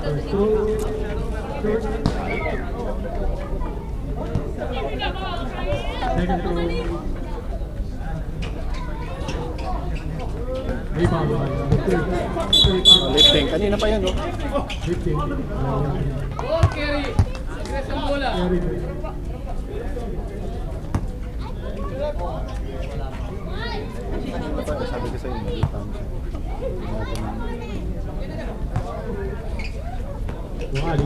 First throw. Short. Second throw. Rebound by number 30. Lifting. Kanina pa yan, no? Lifting. Carry. Agres ang bola. Carry. Sabi ko sa'yo, nakita mo siya. Ali.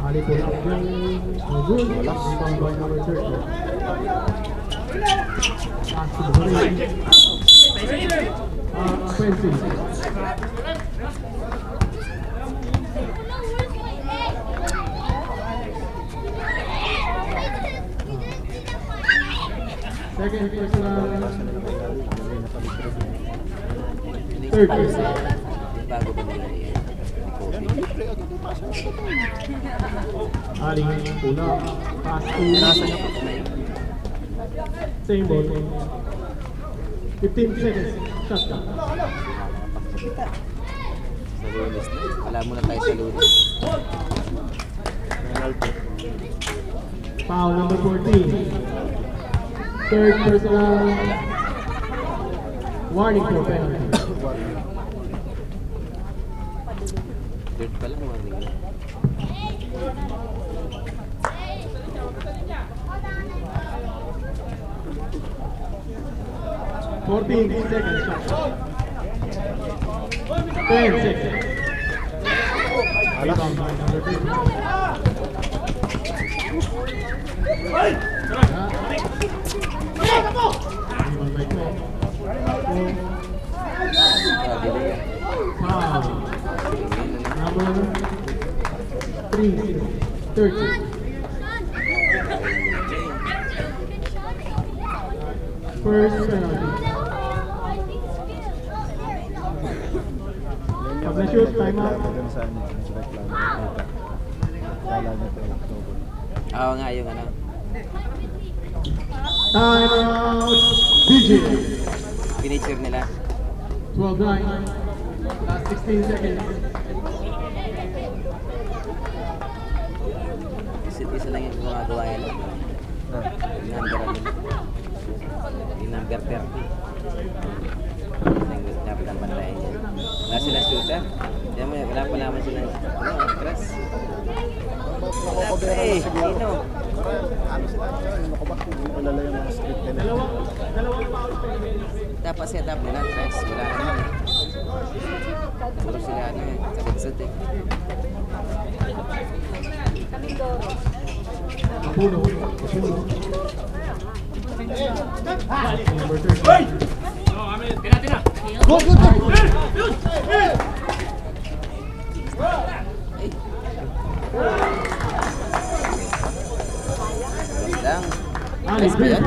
Ali pull up. No good. Rebound by number 30. Pass to the ring. Offensive. Second personal. Third personal. Bago ba nila yan? Ali pull up. Pass to. Same ball. 15 seconds. Shot clock. Sa Lunes na. Wala muna tayo sa Lunes. Foul number 14. Third personal. Warning for penalty. Third pa lang, warning. 14 seconds. Shot clock. 10 seconds. Rebound by number 3. Rebound by 12. Foul. Number 3. 30. First penalty. Pag na-shoot, time out. Oo nga, yung ano. Time out. DJ. Finisher nila. 12-9. Last 16 seconds. Isa lang yung gumagawa yan. Yung number ano. Yung number 30. Dapat ang pantayan niya. Wala sila shooter. Yan mo, wala pa naman sila. Ano, crush. Wala pa eh. Ino. Ano sila? Ano ko ba? Malala yung mga script nila. Dalawang foul penalty. Dapat set up nila, crush. Wala naman eh. Puro sila ano eh. Sakit-sakit eh. Puno. Number 30. Go, go, go! Lang. Ali, Nice ba yan?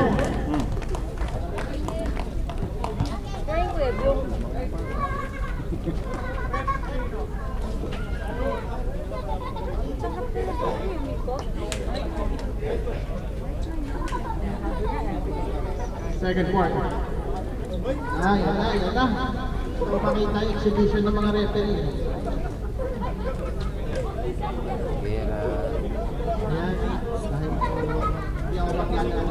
Second quarter. Yan na. Ito makita yung exhibition ng mga referee. Kaya Yan. Dahil hindi ako makilala.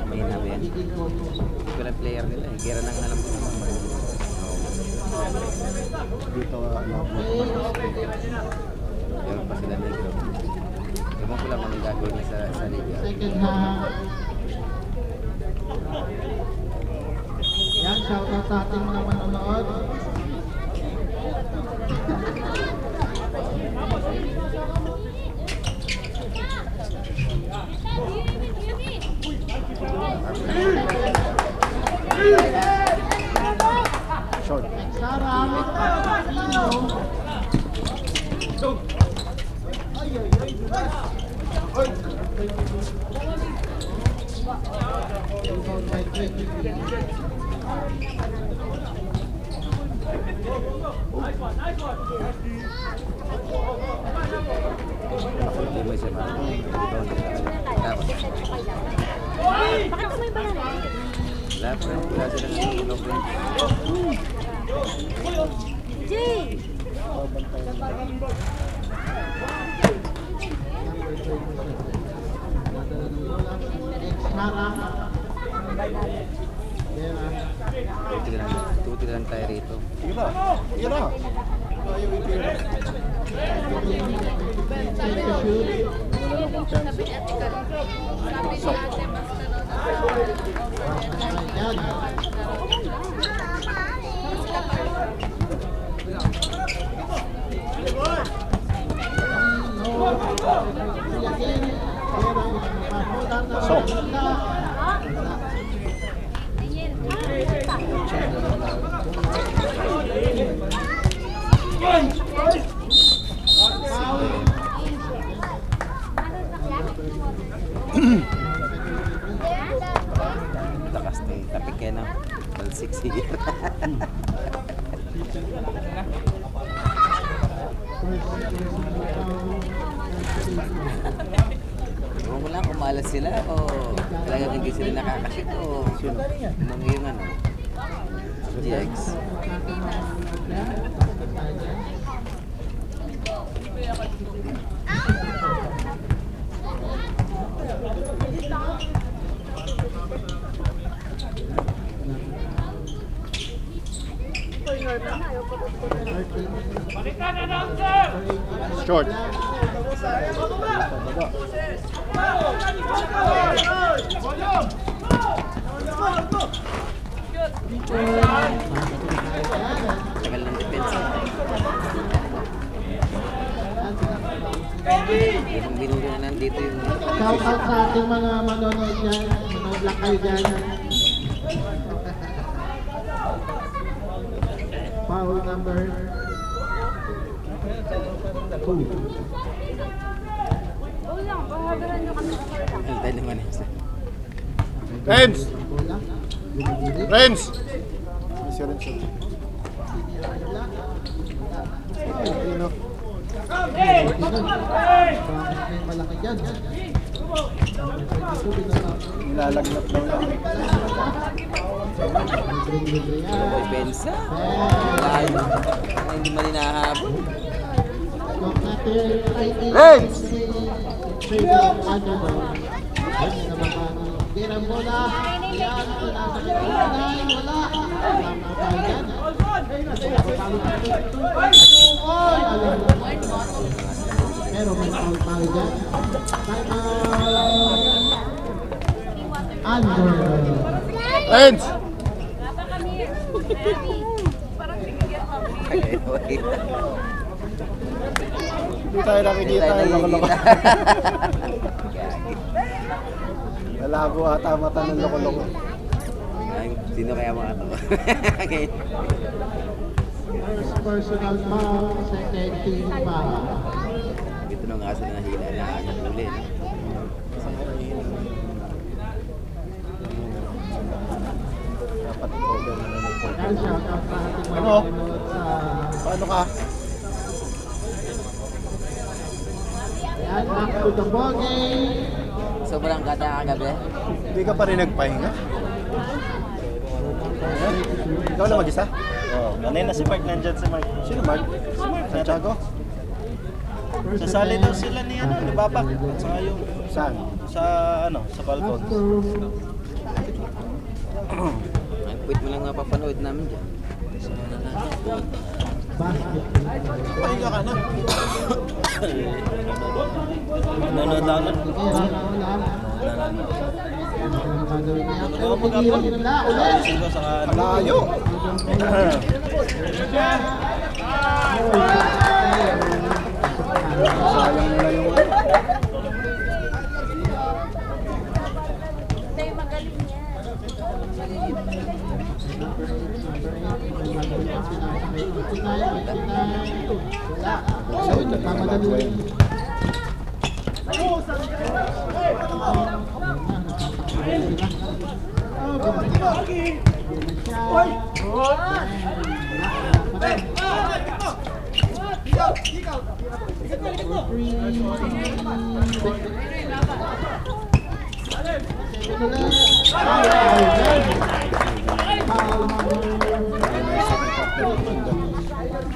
may hinabi yan. Ito lang player nila eh. Gira nang alam ko. Dito, ano, Meron pa sila negro. Ewan ko lang kung anong gagawin niya sa liga. Second half. Yan, shoutout sa ating mga manonood. short. Hindi mo siya dapat. Bakit ka may banana? Wala pa. Wala silang inopen. Jay! Tuti lang tayo rito. Sige na. Sige na. Ayaw itira. Wala nang kumpiyansa. Sok. Sok. Lakas tayo. Tapik kayo na. Talsik sige. Ewan ko lang kung malas sila o talagang hindi sila nakakashoot o nung yung ano. GX. Short. Tagal ng depensa. Yung binuro na nandito yung... Shout out sa ating mga manonood dyan. Manonood lang kayo dyan. Foul number 2. Antay naman eh. Renz! Renz! Si Renz. Ano? Malaki dyan. Nilalagnat daw na. Depensa? Layo. Hindi man hinahabol. Renz! Tirang bola. Yan. Nasa kailangan. Wala. Pero may foul tayo dyan. Under. Renz! Hindi tayo nakikita yung loko-loko. Malabo ata mata ng loko-loko. Ay, sino kaya mga to? First personal foul. Second team foul. Ito nung aso na nahila na nahuli. Dapat i-cover na naman po. Kaya shout out sa ating mga Ano? manonood sa... Paano ka? Yan, back to the ballgame. Sobrang ganda kagabi. Hindi ka pa rin nagpahinga? Ikaw lang mag-isa? Oh, kanina si Mark nandyan si Mark. Sino Mark? Si Mark Santiago? Sasali daw sila ni ano, ni Babak. At saka yung Saan? sa ano, sa balkon. Ang quit mo lang mapapanood namin dyan. Pahinga ka na. Nanonood ako na. Sino sa ano? Layo! Sayang nila yung ano. Foul number